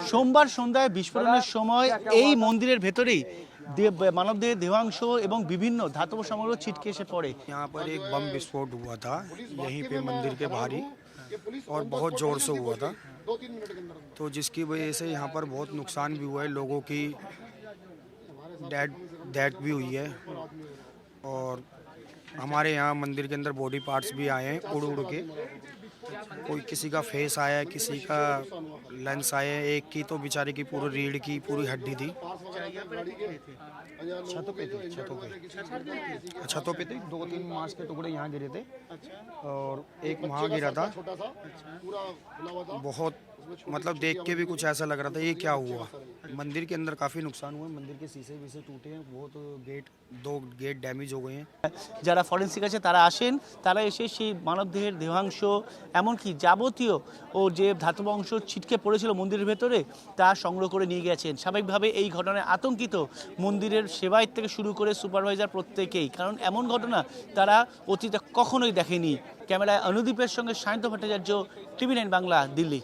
সোমবার সন্ধ্যায় বিস্ফোরণের সময় এই মন্দিরের ভেতরেই মানবদেহের দেহাংশ এবং বিভিন্ন ধাতব সামগ্রী ছিটকে এসে পড়ে। यहाँ पर एक बम विस्फोट हुआ था यहीं पे मंदिर के बाहर ही, और बहुत ज़ोर से हुआ था, तो जिसकी वजह से यहाँ पर बहुत नुकसान भी हुआ है। लोगों की डेथ भी हुई है, और हमारे यहाँ मंदिर के अंदर बॉडी पार्ट्स भी आए हैं उड़ उड़ के। कोई किसी का फेस आया है, किसी का लेंस आया है, एक की तो बेचारे की पूरी रीढ़ की पूरी हड्डी थी। छतों पे थे 2-3 मांस के टुकड़े यहाँ गिरे थे, और एक वहाँ गिरा था। बहुत मतलब देख के भी कुछ ऐसा लग रहा था ये क्या हुआ। मंदिर के अंदर काफ़ी नुकसान हुआ है, मंदिर के शीशे वीशे टूटे हैं, बहुत दो गेट डैमेज हो गए हैं। যারা ফরেন্সিক আছে তারা আসেন, তারা এসে সেই মানবদেহের দেহাংশ এমনকি যাবতীয় ও যে ধাতব অংশ ছিটকে পড়েছিল মন্দিরের ভেতরে তা সংগ্রহ করে নিয়ে গেছেন। স্বাভাবিকভাবে এই ঘটনায় আতঙ্কিত মন্দিরের সেবায়ত থেকে শুরু করে সুপারভাইজার প্রত্যেকেই, কারণ এমন ঘটনা তারা অতীতে কখনোই দেখেনি। ক্যামেরায় অনুদীপের সঙ্গে সায়ন্ত ভট্টাচার্য, টিভি9 বাংলা, দিল্লি।